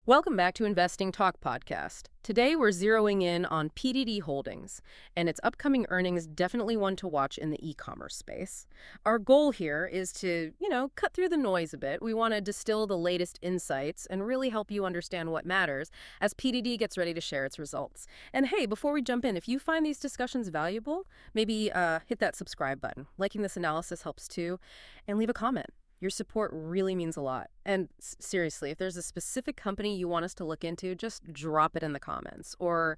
Welcome back to Investing Talk podcast. Today we're zeroing in on PDD Holdings, and its upcoming earnings definitely one to watch in the e-commerce space. Our goal here is to, cut through the noise a bit. We want to distill the latest insights and really help you understand what matters as PDD gets ready to share its results. And hey, before we jump in, if you find these discussions valuable, maybe hit that subscribe button. Liking this analysis helps too, and leave a comment. Your support really means a lot. And seriously, if there's a specific company you want us to look into, just drop it in the comments or,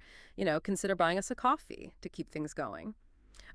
consider buying us a coffee to keep things going.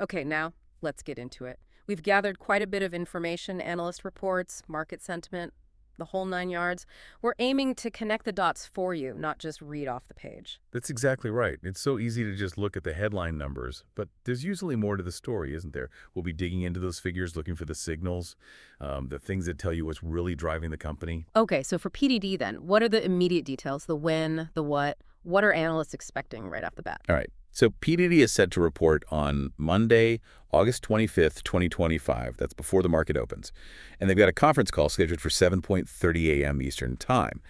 Okay, now let's get into it. We've gathered quite a bit of information, analyst reports, market sentiment, the whole 9 yards. We're aiming to connect the dots for you, not just read off the page. That's exactly right. It's so easy to just look at the headline numbers, but there's usually more to the story, isn't there? We'll be digging into those figures, looking for the signals, the things that tell you what's really driving the company. Okay, so for PDD then, what are the immediate details, the when, the what? What are analysts expecting right off the bat? All right. So PDD is set to report on Monday, August 25th, 2025. That's before the market opens. And they've got a conference call scheduled for 7:30 a.m. Eastern Time.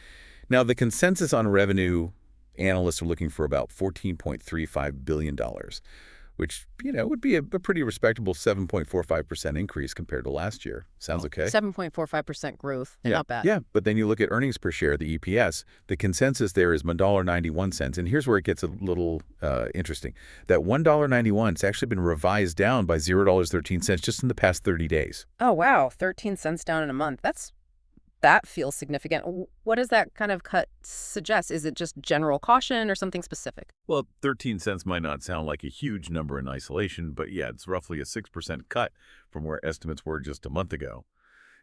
Now, the consensus on revenue, analysts are looking for about $14.35 billion, which, would be a pretty respectable 7.45% increase compared to last year. Sounds okay? 7.45% growth. Yeah. Not bad. Yeah, but then you look at earnings per share, the EPS, the consensus there is $1.91. And here's where it gets a little interesting. That $1.91 has actually been revised down by $0.13 just in the past 30 days. Oh, wow. 13 cents down in a month. That feels significant. What does that kind of cut suggest? Is it just general caution or something specific? Well, 13 cents might not sound like a huge number in isolation, but yeah, it's roughly a 6% cut from where estimates were just a month ago.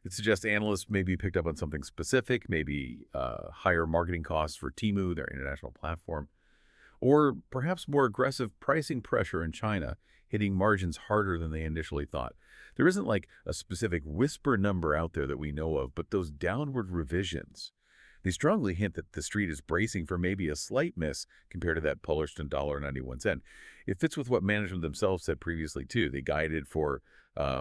It suggests analysts maybe picked up on something specific, maybe higher marketing costs for Temu, their international platform, or perhaps more aggressive pricing pressure in China, hitting margins harder than they initially thought. There isn't like a specific whisper number out there that we know of, but those downward revisions, they strongly hint that the street is bracing for maybe a slight miss compared to that published $1.91. It fits with what management themselves said previously, too. They guided for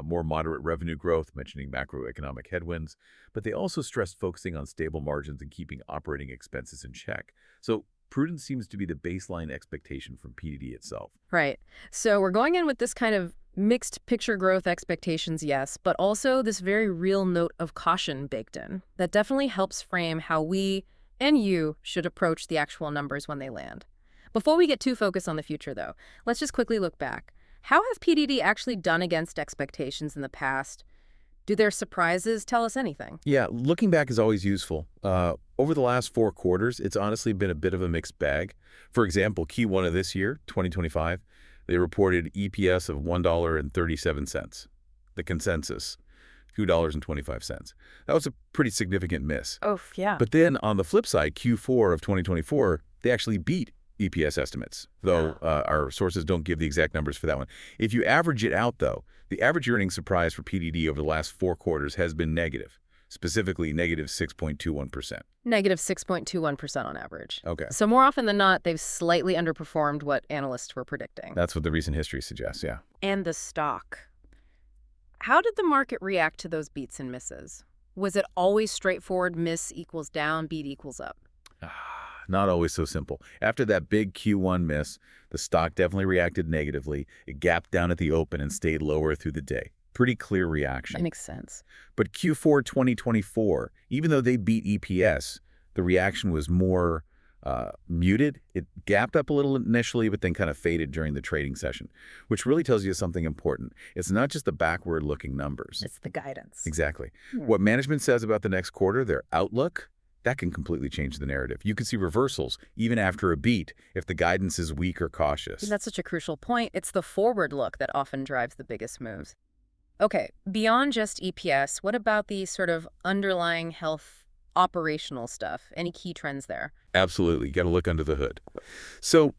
more moderate revenue growth, mentioning macroeconomic headwinds, but they also stressed focusing on stable margins and keeping operating expenses in check. So prudence seems to be the baseline expectation from PDD itself. Right. So we're going in with this kind of mixed picture growth expectations, yes, but also this very real note of caution baked in. That definitely helps frame how we and you should approach the actual numbers when they land. Before we get too focused on the future, though, let's just quickly look back. How have PDD actually done against expectations in the past? Do their surprises tell us anything? Yeah, looking back is always useful. Over the last 4 quarters, it's honestly been a bit of a mixed bag. For example, Q1 of this year, 2025, they reported EPS of $1.37. The consensus, $2.25. That was a pretty significant miss. Oh, yeah. But then on the flip side, Q4 of 2024, they actually beat EPS estimates, though our sources don't give the exact numbers for that one. If you average it out, though, the average earnings surprise for PDD over the last 4 quarters has been negative, specifically negative 6.21%. Negative 6.21% on average. Okay. So more often than not, they've slightly underperformed what analysts were predicting. That's what the recent history suggests, yeah. And the stock. How did the market react to those beats and misses? Was it always straightforward, miss equals down, beat equals up? Not always so simple. After that big Q1 miss, the stock definitely reacted negatively. It gapped down at the open and stayed lower through the day. Pretty clear reaction. That makes sense. But Q4 2024, even though they beat EPS, the reaction was more muted. It gapped up a little initially, but then kind of faded during the trading session, which really tells you something important. It's not just the backward-looking numbers. It's the guidance. Exactly. What management says about the next quarter, their outlook, that can completely change the narrative. You can see reversals even after a beat if the guidance is weak or cautious. That's such a crucial point. It's the forward look that often drives the biggest moves. Okay, beyond just EPS, what about the sort of underlying health operational stuff? Any key trends there? Absolutely. You got to look under the hood. So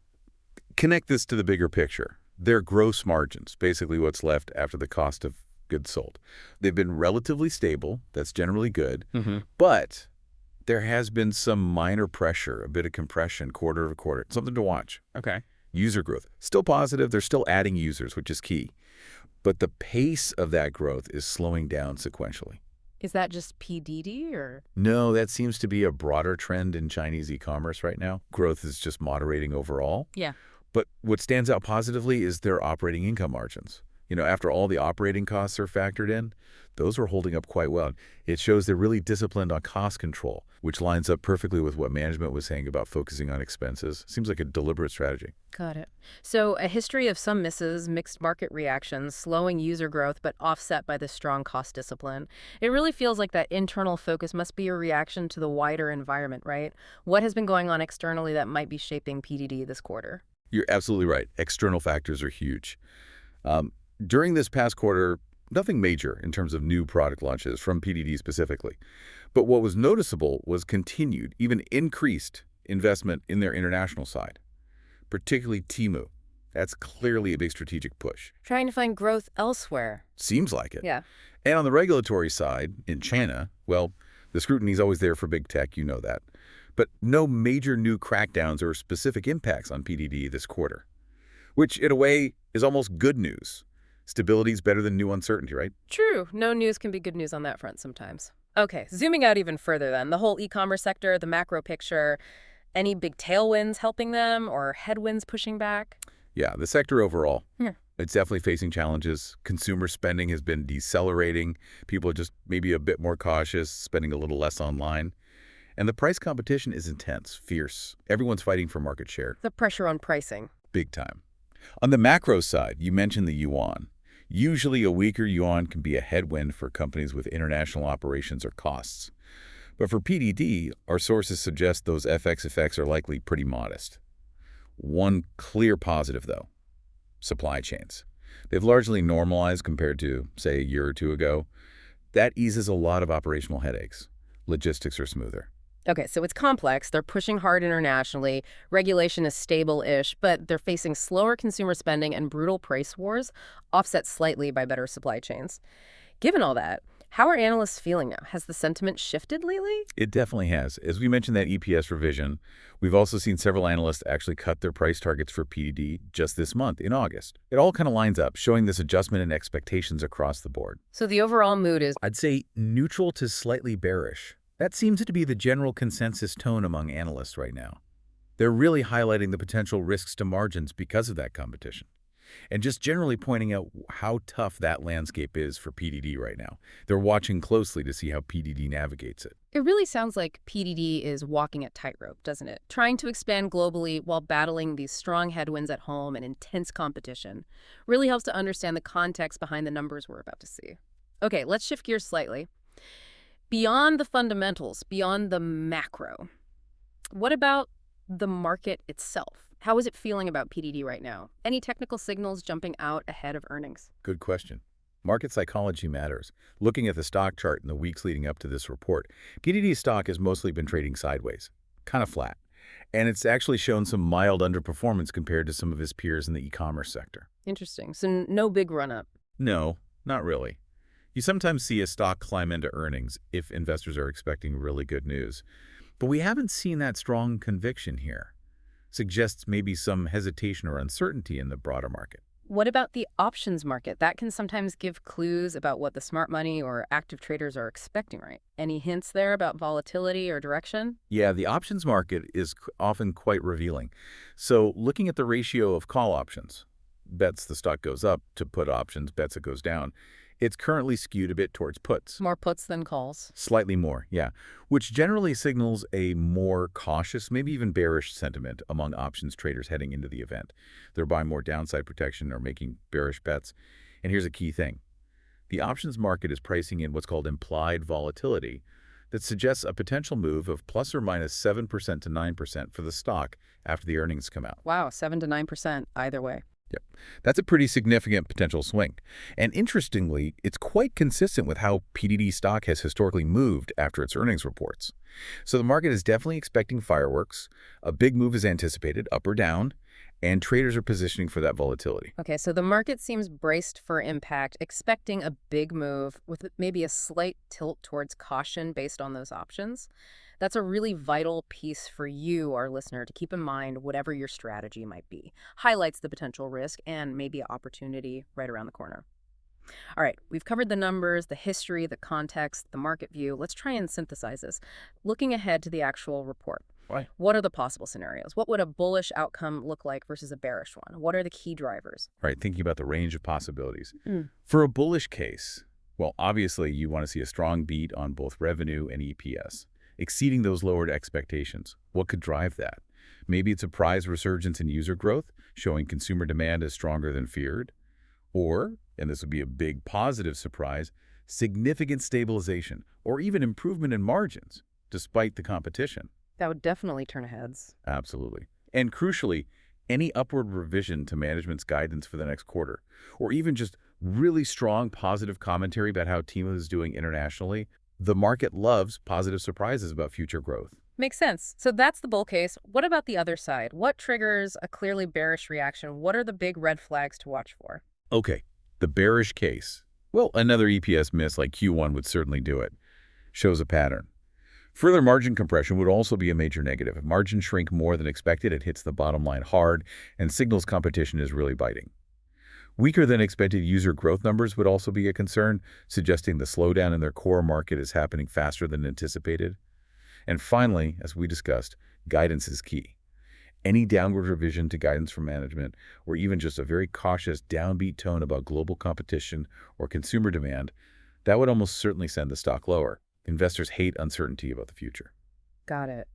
connect this to the bigger picture. Their gross margins, basically what's left after the cost of goods sold. They've been relatively stable. That's generally good. But there has been some minor pressure, a bit of compression quarter over quarter. Something to watch. Okay. User growth. Still positive. They're still adding users, which is key. But the pace of that growth is slowing down sequentially. Is that just PDD or? No, that seems to be a broader trend in Chinese e-commerce right now. Growth is just moderating overall. Yeah. But what stands out positively is their operating income margins. After all the operating costs are factored in, those are holding up quite well. It shows they're really disciplined on cost control, which lines up perfectly with what management was saying about focusing on expenses. Seems like a deliberate strategy. Got it. So a history of some misses, mixed market reactions, slowing user growth, but offset by the strong cost discipline. It really feels like that internal focus must be a reaction to the wider environment, right? What has been going on externally that might be shaping PDD this quarter? You're absolutely right. External factors are huge. Um, During this past quarter, nothing major in terms of new product launches from PDD specifically. But what was noticeable was continued, even increased investment in their international side, particularly Temu. That's clearly a big strategic push. Trying to find growth elsewhere. Seems like it. Yeah. And on the regulatory side, in China, well, the scrutiny's always there for big tech, you know that. But no major new crackdowns or specific impacts on PDD this quarter, which in a way is almost good news. Stability's better than new uncertainty, right? True. No news can be good news on that front sometimes. Okay, zooming out even further then, the whole e-commerce sector, the macro picture, any big tailwinds helping them or headwinds pushing back? Yeah, the sector overall, Yeah. it's definitely facing challenges. Consumer spending has been decelerating. People are just maybe a bit more cautious, spending a little less online. And the price competition is intense, fierce. Everyone's fighting for market share, The pressure on pricing. big time. On the macro side, you mentioned the yuan. Usually a weaker yuan can be a headwind for companies with international operations or costs. But for PDD, our sources suggest those FX effects are likely pretty modest. One clear positive, though, supply chains. They've largely normalized compared to, say, a year or two ago. That eases a lot of operational headaches. Logistics are smoother. Okay, so it's complex. They're pushing hard internationally. Regulation is stable-ish, but they're facing slower consumer spending and brutal price wars, offset slightly by better supply chains. Given all that, how are analysts feeling now? Has the sentiment shifted lately? It definitely has. As we mentioned that EPS revision, we've also seen several analysts actually cut their price targets for PDD just this month, in August. It all kind of lines up, showing this adjustment in expectations across the board. So the overall mood is, I'd say neutral to slightly bearish. That seems to be the general consensus tone among analysts right now. They're really highlighting the potential risks to margins because of that competition, and just generally pointing out how tough that landscape is for PDD right now. They're watching closely to see how PDD navigates it. it really sounds like PDD is walking a tightrope, doesn't it? Trying to expand globally while battling these strong headwinds at home and intense competition. Really helps to understand the context behind the numbers we're about to see. Okay, let's shift gears slightly. Beyond the fundamentals, beyond the macro, what about the market itself? How is it feeling about PDD right now? Any technical signals jumping out ahead of earnings? Good question. Market psychology matters. Looking at the stock chart in the weeks leading up to this report, PDD stock has mostly been trading sideways, kind of flat. And it's actually shown some mild underperformance compared to some of his peers in the e-commerce sector. Interesting. So no big run-up. No, not really. You sometimes see a stock climb into earnings if investors are expecting really good news. But we haven't seen that strong conviction here. Suggests maybe some hesitation or uncertainty in the broader market. What about the options market? That can sometimes give clues about what the smart money or active traders are expecting, right? Any hints there about volatility or direction? Yeah, the options market is often quite revealing. So looking at the ratio of call options, bets the stock goes up, to put options, bets it goes down, it's currently skewed a bit towards puts. More puts than calls. Slightly more, yeah, which generally signals a more cautious, maybe even bearish sentiment among options traders heading into the event. They're buying more downside protection or making bearish bets. And here's a key thing. The options market is pricing in what's called implied volatility that suggests a potential move of plus or minus 7% to 9% for the stock after the earnings come out. Wow, 7 to 9% either way. Yep. That's a pretty significant potential swing. And interestingly, it's quite consistent with how PDD stock has historically moved after its earnings reports. So the market is definitely expecting fireworks. A big move is anticipated, up or down, and traders are positioning for that volatility. Okay, so the market seems braced for impact, expecting a big move with maybe a slight tilt towards caution based on those options. That's a really vital piece for you, our listener, to keep in mind whatever your strategy might be. Highlights the potential risk and maybe opportunity right around the corner. All right, we've covered the numbers, the history, the context, the market view. Let's try and synthesize this. Looking ahead to the actual report, Right. what are the possible scenarios? What would a bullish outcome look like versus a bearish one? What are the key drivers? Right, thinking about the range of possibilities. Mm. For a bullish case, well, obviously you want to see a strong beat on both revenue and EPS, exceeding those lowered expectations. What could drive that? Maybe it's a prize resurgence in user growth, showing consumer demand is stronger than feared. Or, and this would be a big positive surprise, significant stabilization or even improvement in margins, despite the competition. That would definitely turn heads. Absolutely. And crucially, any upward revision to management's guidance for the next quarter, or even just really strong positive commentary about how Temu is doing internationally, the market loves positive surprises about future growth. Makes sense. So that's the bull case. What about the other side? What triggers a clearly bearish reaction? What are the big red flags to watch for? Okay, the bearish case. Well, another EPS miss like Q1 would certainly do it. Shows a pattern. Further margin compression would also be a major negative. If margins shrink more than expected, it hits the bottom line hard and signals competition is really biting. Weaker than expected user growth numbers would also be a concern, suggesting the slowdown in their core market is happening faster than anticipated. And finally, as we discussed, guidance is key. Any downward revision to guidance from management, or even just a very cautious downbeat tone about global competition or consumer demand, that would almost certainly send the stock lower. Investors hate uncertainty about the future. Got it.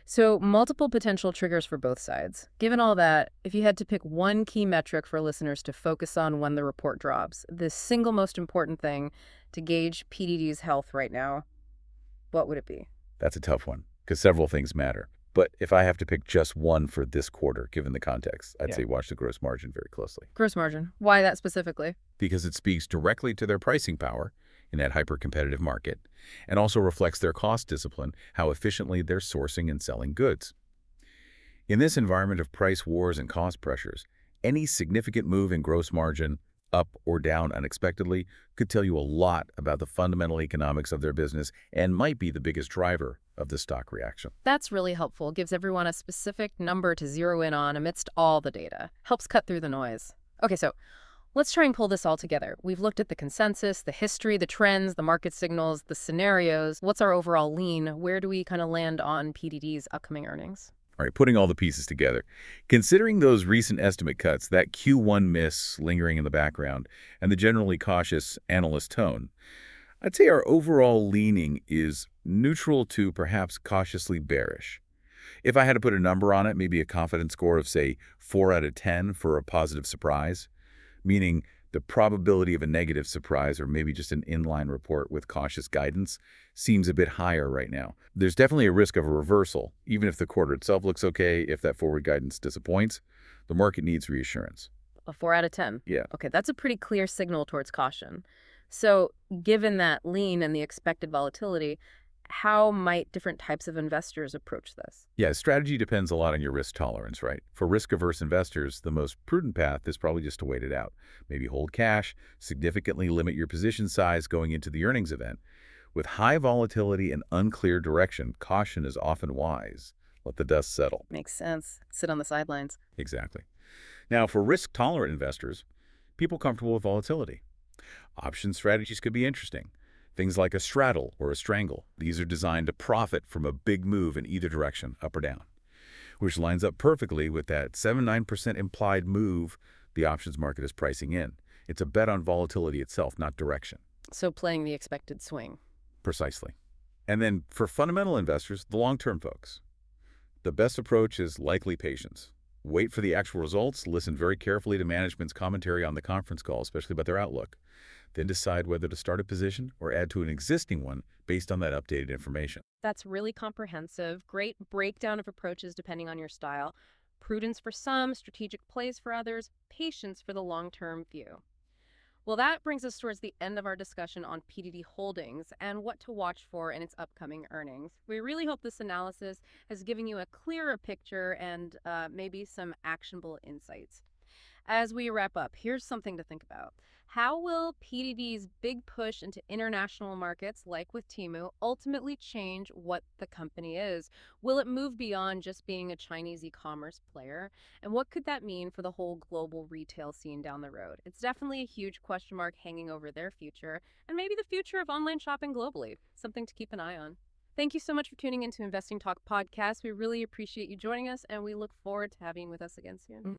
So, multiple potential triggers for both sides. Given all that, if you had to pick one key metric for listeners to focus on when the report drops, the single most important thing to gauge PDD's health right now, what would it be? That's a tough one, because several things matter. But if I have to pick just one for this quarter, given the context, I'd Yeah. say watch the gross margin very closely, Gross margin. Why that specifically? because it speaks directly to their pricing power in that hyper-competitive market and also reflects their cost discipline, how efficiently they're sourcing and selling goods. In this environment of price wars and cost pressures, any significant move in gross margin, up or down unexpectedly, could tell you a lot about the fundamental economics of their business and might be the biggest driver of the stock reaction. That's really helpful. Gives everyone a specific number to zero in on amidst all the data. Helps cut through the noise. Okay, so let's try and pull this all together. We've looked at the consensus, the history, the trends, the market signals, the scenarios. What's our overall lean? Where do we kind of land on PDD's upcoming earnings? All right, putting all the pieces together. Considering those recent estimate cuts, that Q1 miss lingering in the background, and the generally cautious analyst tone, I'd say our overall leaning is neutral to perhaps cautiously bearish. If I had to put a number on it, maybe a confidence score of, say, 4 out of 10 for a positive surprise, meaning the probability of a negative surprise or maybe just an inline report with cautious guidance seems a bit higher right now. There's definitely a risk of a reversal, even if the quarter itself looks okay. If that forward guidance disappoints, the market needs reassurance. A 4 out of 10. Yeah. Okay, that's a pretty clear signal towards caution. So, given that lean and the expected volatility, how might different types of investors approach this? Yeah, strategy depends a lot on your risk tolerance, right? For risk-averse investors, the most prudent path is probably just to wait it out. Maybe hold cash, significantly limit your position size going into the earnings event. With high volatility and unclear direction, caution is often wise. Let the dust settle. Makes sense. Sit on the sidelines. Exactly. Now, for risk-tolerant investors, people comfortable with volatility, option strategies could be interesting. Things like a straddle or a strangle. These are designed to profit from a big move in either direction, up or down, which lines up perfectly with that 7-9% implied move the options market is pricing in. It's a bet on volatility itself, not direction. So, playing the expected swing. Precisely. And then for fundamental investors, the long-term folks, the best approach is likely patience. Wait for the actual results, listen very carefully to management's commentary on the conference call, especially about their outlook. Then decide whether to start a position or add to an existing one based on that updated information. That's really comprehensive. Great breakdown of approaches depending on your style. Prudence for some, strategic plays for others, patience for the long-term view. Well, that brings us towards the end of our discussion on PDD Holdings and what to watch for in its upcoming earnings. We really hope this analysis has given you a clearer picture and maybe some actionable insights. As we wrap up, here's something to think about. How will PDD's big push into international markets, like with Temu, ultimately change what the company is? Will it move beyond just being a Chinese e-commerce player? And what could that mean for the whole global retail scene down the road? It's definitely a huge question mark hanging over their future, and maybe the future of online shopping globally. Something to keep an eye on. Thank you so much for tuning into Investing Talk podcast. We really appreciate you joining us, and we look forward to having you with us again soon.